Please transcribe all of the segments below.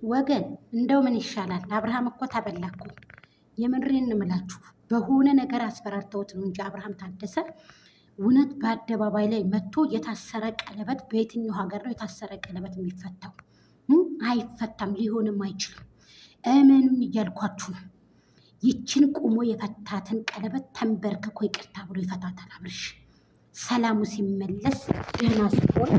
ወገን እንደው ምን ይሻላል? አብርሃም እኮ ተበላኩ። የምድሬን እንምላችሁ በሆነ ነገር አስፈራርተውት ነው እንጂ አብርሃም ታደሰ እውነት በአደባባይ ላይ መጥቶ የታሰረ ቀለበት በየትኛው ሀገር ነው የታሰረ ቀለበት የሚፈታው? አይፈታም፣ ሊሆንም አይችልም። እመኑን እያልኳችሁ ነው። ይችን ቁሞ የፈታትን ቀለበት ተንበርክኮ ይቅርታ ብሎ ይፈታታል አብርሽ። ሰላሙ ሲመለስ ደህና ሲሆን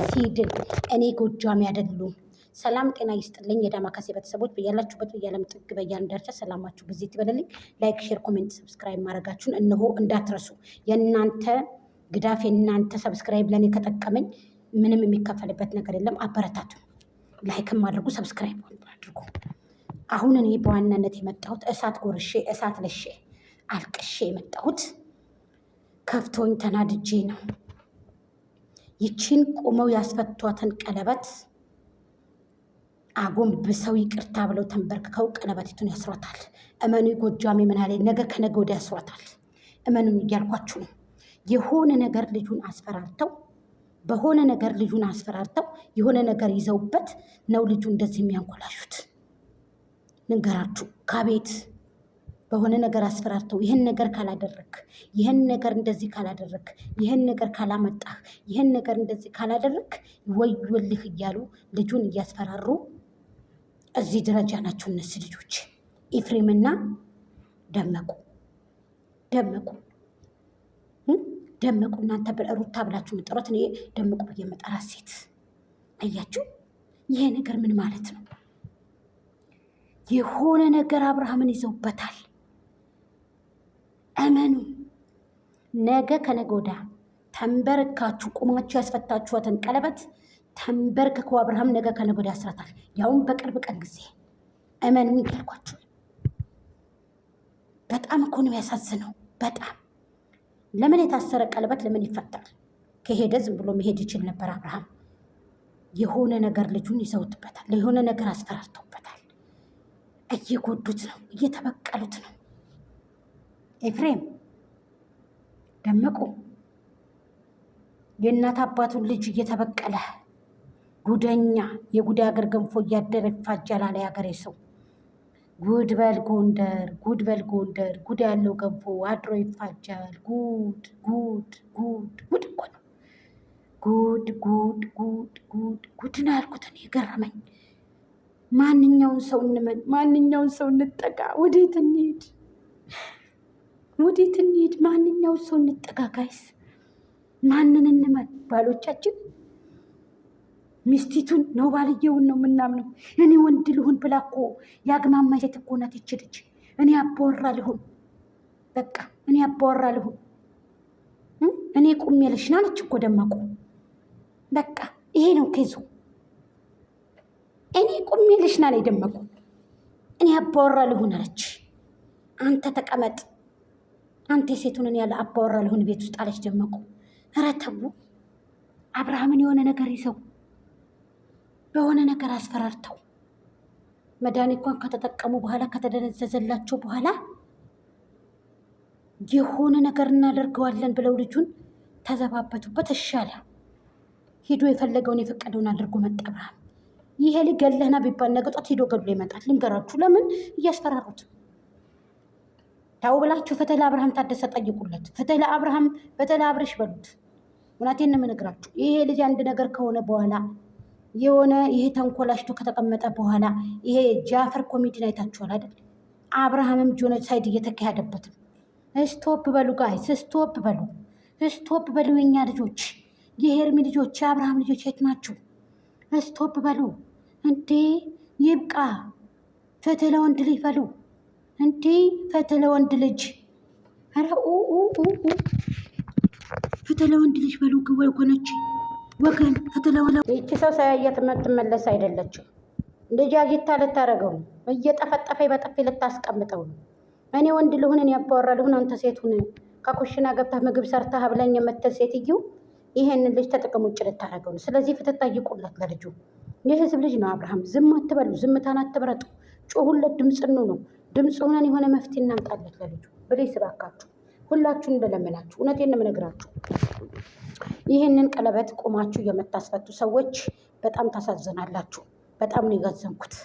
ሲድን። እኔ ጎጃሜ አይደሉም። ሰላም ጤና ይስጥልኝ የዳማከሴ ቤተሰቦች በያላችሁበት በያለም ጥግ በያን ዳርቻ ሰላማችሁ በዚህ ትበልልኝ። ላይክ፣ ሼር፣ ኮሜንት ሰብስክራይብ ማድረጋችሁን እነሆ እንዳትረሱ። የእናንተ ግዳፍ የእናንተ ሰብስክራይብ ለእኔ ከጠቀመኝ ምንም የሚከፈልበት ነገር የለም። አበረታቱ። ላይክም አድርጉ፣ ሰብስክራይብ አድርጉ። አሁን እኔ በዋናነት የመጣሁት እሳት ጎርሼ እሳት ለሼ አልቅሼ የመጣሁት ከፍቶኝ ተናድጄ ነው። ይችን ቁመው ያስፈቷትን ቀለበት አጎንብሰው ይቅርታ ብለው ተንበርክከው ቀለበቲቱን ያስሯታል። እመኑ ጎጃሜ ምናሌ ነገ ከነገ ወዲያ ያስሯታል። እመኑን እያልኳችሁ ነው። የሆነ ነገር ልጁን አስፈራርተው በሆነ ነገር ልጁን አስፈራርተው የሆነ ነገር ይዘውበት ነው ልጁ እንደዚህ የሚያንኮላሹት። ንገራችሁ ከቤት በሆነ ነገር አስፈራርተው ይህን ነገር ካላደረግ፣ ይህን ነገር እንደዚህ ካላደረግ፣ ይህን ነገር ካላመጣህ፣ ይህን ነገር እንደዚህ ካላደረግ ወዮልህ እያሉ ልጁን እያስፈራሩ እዚህ ደረጃ ናቸው እነዚህ ልጆች። ኤፍሬምና ደመቁ ደመቁ እናንተ ሩታ ብላችሁ የምጠሯት እኔ ደመቁ ብዬ የምጠራት ሴት አያችሁ። ይሄ ነገር ምን ማለት ነው? የሆነ ነገር አብርሃምን ይዘውበታል። እመኑ ነገ ከነገ ወዲያ ተንበርካችሁ ቁማችሁ ያስፈታችኋትን ቀለበት ተንበርክኮ አብርሃም ነገ ከነገ ወዲያ ያስራታል። ያውን በቅርብ ቀን ጊዜ እመኑ ይገልኳችሁ። በጣም እኮ ነው ያሳዝነው። በጣም ለምን የታሰረ ቀለበት ለምን ይፈታል? ከሄደ ዝም ብሎ መሄድ ይችል ነበር አብርሃም። የሆነ ነገር ልጁን ይዘውትበታል። የሆነ ነገር አስፈራርተውበታል። እየጎዱት ነው፣ እየተበቀሉት ነው። ኤፍሬም ደመቁ የእናት አባቱን ልጅ እየተበቀለ ጉደኛ የጉድ ሀገር ገንፎ እያደረ ይፋጃል አለ ያገሬ ሰው። ጉድ በል ጎንደር፣ ጉድ በል ጎንደር፣ ጉድ ያለው ገንፎ አድሮ ይፋጃል። ጉድ ጉድ ጉድ ጉድ እኮ ነው። ጉድ ጉድ ጉድ ጉድ ጉድ ነው ያልኩት እኔ የገረመኝ። ማንኛውን ሰው እንመን? ማንኛውን ሰው እንጠጋ? ወዴት እንሂድ? ወዴት እንሂድ? ማንኛውን ሰው እንጠጋ? ጋይስ ማንን እንመን? ባሎቻችን ሚስቲቱን ነው ባልየውን ነው የምናምነው? እኔ ወንድ ልሁን ብላ እኮ የአግማማ ሴት እኮ ናት ይች ልጅ። እኔ አባወራ ልሁን፣ በቃ እኔ አባወራ ልሁን፣ እኔ ቁሜ ልሽና አለች እኮ ደመቁ። በቃ ይሄ ነው ኬዙ። እኔ ቁሜ ልሽና ላይ ደመቁ፣ እኔ አባወራ ልሁን አለች። አንተ ተቀመጥ፣ አንተ የሴቱንን ያለ አባወራ ልሁን ቤት ውስጥ አለች ደመቁ። ኧረ ተው አብርሃምን የሆነ ነገር ይዘው በሆነ ነገር አስፈራርተው መድኃኒቷን ከተጠቀሙ በኋላ ከተደነዘዘላቸው በኋላ የሆነ ነገር እናደርገዋለን ብለው ልጁን ተዘባበቱበት። እሻለ ሂዶ የፈለገውን የፈቀደውን አድርጎ መጣ አብርሃም። ይሄ ልጅ ገለህና ቢባል ነገጧት ሂዶ ገድሎ ይመጣል። ልንገራችሁ ለምን እያስፈራሩት። ታው ብላችሁ ፍትህ ለአብርሃም ታደሰ ጠይቁለት። ፍትህ ለአብርሃም ፍትህ ለአብርሽ በሉት። እውነቴን ነው የምነግራችሁ። ይሄ ልጅ አንድ ነገር ከሆነ በኋላ የሆነ ይሄ ተንኮላሽቶ ከተቀመጠ በኋላ ይሄ ጃፈር ኮሜዲን አይታችኋል አይደል? አብርሃምም ጆኖሳይድ እየተካሄደበትም። ስቶፕ በሉ ጋይስ፣ ስቶፕ በሉ፣ ስቶፕ በሉ። የኛ ልጆች፣ የሄርሚ ልጆች፣ የአብርሃም ልጆች የት ናችሁ? ስቶፕ በሉ እንዴ! ይብቃ። ፍትህ ለወንድ ልጅ በሉ እንዴ! ፍትህ ለወንድ ልጅ፣ ኧረ ፍትህ ለወንድ ልጅ በሉ ወገኖች፣ ወገን ፍትህ ለወንድ። ይቺ ሰው ሳያየት የምትመለስ አይደለችም። ልጅ አጊታ ልታደርገው ነው። እየጠፈጠፈ በጥፊ ልታስቀምጠው ነው። እኔ ወንድ ልሁን፣ እኔ አባወራ ልሁን፣ አንተ ሴት ሁን። ከኩሽና ገብተህ ምግብ ሰርተህ አብለኝ የምትል ሴትዮ ይሄንን ልጅ ተጥቅም ውጭ ልታደርገው ነው። ስለዚህ ፍትህ ጠይቁለት ለልጁ። የህዝብ ልጅ ነው አብርሃም። ዝም አትበሉ፣ ዝምታን አትብረጡ። ጮሁለት፣ ድምፅ ነው። ድምፅ ሆነን የሆነ መፍትሄ እናምጣለት ለልጁ። ብሌስ እባካችሁ ሁላችሁን እንደለመናችሁ፣ እውነቴን ነው የምነግራችሁ። ይህንን ቀለበት ቆማችሁ የምታስፈቱ ሰዎች በጣም ታሳዝናላችሁ። በጣም ነው የጋዘንኩት።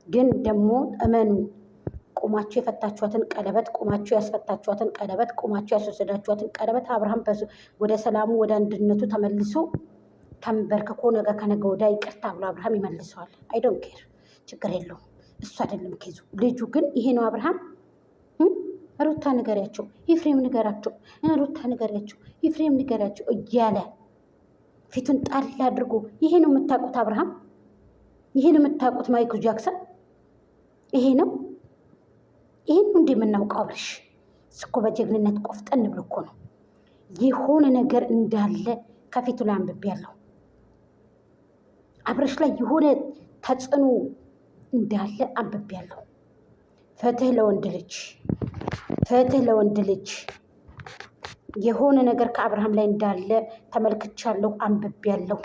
ግን ደግሞ እመኑ ቁማችሁ የፈታችኋትን ቀለበት፣ ቁማችሁ ያስፈታችኋትን ቀለበት፣ ቁማችሁ ያስወሰዳችኋትን ቀለበት አብርሃም ወደ ሰላሙ ወደ አንድነቱ ተመልሶ ተንበርክኮ ነገ ከነገ ወዲያ ይቅርታ ብሎ አብርሃም ይመልሰዋል። አይ ዶንት ኬር፣ ችግር የለውም። እሱ አይደለም ኬዙ። ልጁ ግን ይሄ ነው። አብርሃም ሩታ ንገሪያቸው፣ ኤፍሬም ንገራቸው፣ ሩታ ንገሪያቸው፣ ኤፍሬም ንገሪያቸው እያለ ፊቱን ጣል አድርጎ ይሄ ነው የምታውቁት አብርሃም፣ ይሄ ነው የምታውቁት ማይክል ጃክሰን፣ ይሄ ነው እንደ የምናውቀው አብርሽ። እኮ በጀግንነት ቆፍጠን ብሎ እኮ ነው የሆነ ነገር እንዳለ ከፊቱ ላይ አንብቤያለሁ። አብርሽ ላይ የሆነ ተጽዕኖ እንዳለ አንብቤያለሁ። ፍትህ ለወንድ ልጅ፣ ፍትህ ለወንድ ልጅ የሆነ ነገር ከአብርሃም ላይ እንዳለ ተመልክቻለሁ፣ አንብቤያለሁ።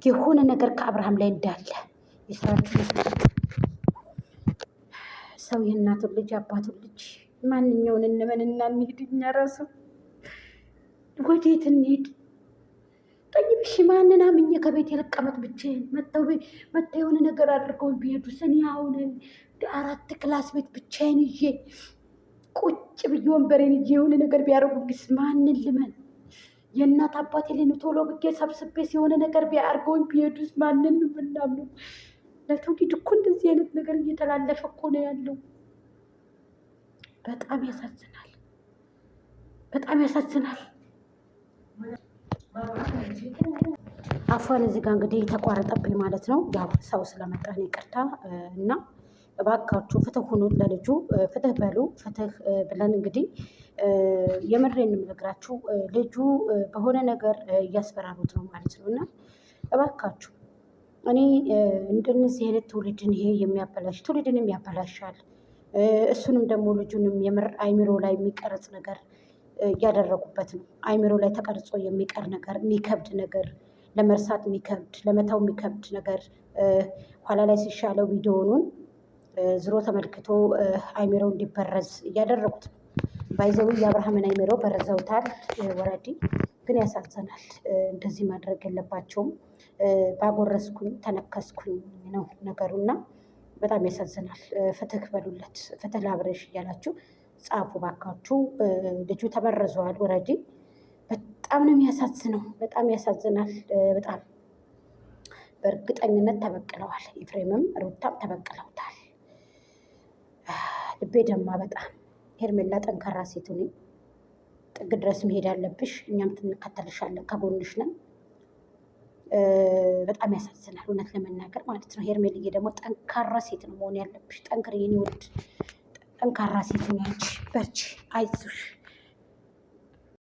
የሆነ ነገር ከአብርሃም ላይ እንዳለ የሰራችሁ ሰው የእናቱን ልጅ አባቱን ልጅ ማንኛውን እንመንና እንሂድ? እኛ ራሱ ወዴት እንሂድ? ጠይብሽ ማንን አምኜ ከቤት የለቀመጥ ብቻዬን መጥተው የሆነ ነገር አድርገው ቢሄዱ ስኒ አሁን 4 ክላስ ቤት ብቻዬን ይዤ ቁጭ ብዬ ወንበሬን ይዤ የሆነ ነገር ቢያደርጉብኝስ ማንን ልመን? የእናት አባቴ ልን ቶሎ ብዬ ሰብስቤ የሆነ ነገር ቢያደርገውኝ ቢሄዱስ ማንን ምናምነው? ለትውልድ እኮ እንደዚህ አይነት ነገር እየተላለፈ እኮ ነው ያለው። በጣም ያሳዝናል፣ በጣም ያሳዝናል። አፏን እዚህ ጋር እንግዲህ ተቋረጠብኝ ማለት ነው። ያው ሰው ስለመጣ ነው ይቅርታ። እና እባካችሁ ፍትህ ሁኑ፣ ለልጁ ፍትህ በሉ። ፍትህ ብለን እንግዲህ የምሬን የምነግራችሁ ልጁ በሆነ ነገር እያስፈራሩት ነው ማለት ነው። እና እባካችሁ እኔ እንደነዚህ አይነት ትውልድን ይሄ የሚያበላሽ ትውልድንም ያበላሻል። እሱንም ደግሞ ልጁንም የምር አይምሮ ላይ የሚቀርጽ ነገር እያደረጉበት ነው። አይምሮ ላይ ተቀርጾ የሚቀር ነገር፣ የሚከብድ ነገር፣ ለመርሳት የሚከብድ ለመተው የሚከብድ ነገር ኋላ ላይ ሲሻለው ቪዲዮኑን ዝሮ ተመልክቶ አይምሮ እንዲበረዝ እያደረጉት ነው። ባይዘው የአብርሃምን አይምሮ በረዘውታል። ወረዲ ግን ያሳዝናል። እንደዚህ ማድረግ የለባቸውም። ባጎረስኩኝ ተነከስኩኝ ነው ነገሩና በጣም ያሳዝናል። ፍትህ በሉለት፣ ፍትህ ለአብርሽ እያላችሁ ጻፉ ባካችሁ። ልጁ ተመረዘዋል። ወረዲ በጣም ነው የሚያሳዝነው። በጣም ያሳዝናል። በጣም በእርግጠኝነት ተበቅለዋል። ኤፍሬምም ሩታም ተበቅለውታል። ልቤ ደማ በጣም። ሄርሜላ ጠንካራ ሴት ሁኚ፣ ጥግ ድረስ መሄድ ያለብሽ፣ እኛም እንከተልሻለን፣ ከጎንሽ ነን። በጣም ያሳዝናል እውነት ለመናገር ማለት ነው። ሄርሜልዬ ደግሞ ጠንካራ ሴት ነው መሆን ያለብሽ። ጠንክር የኔ ውድ፣ ጠንካራ ሴት ነች። በርቺ፣ አይዞሽ።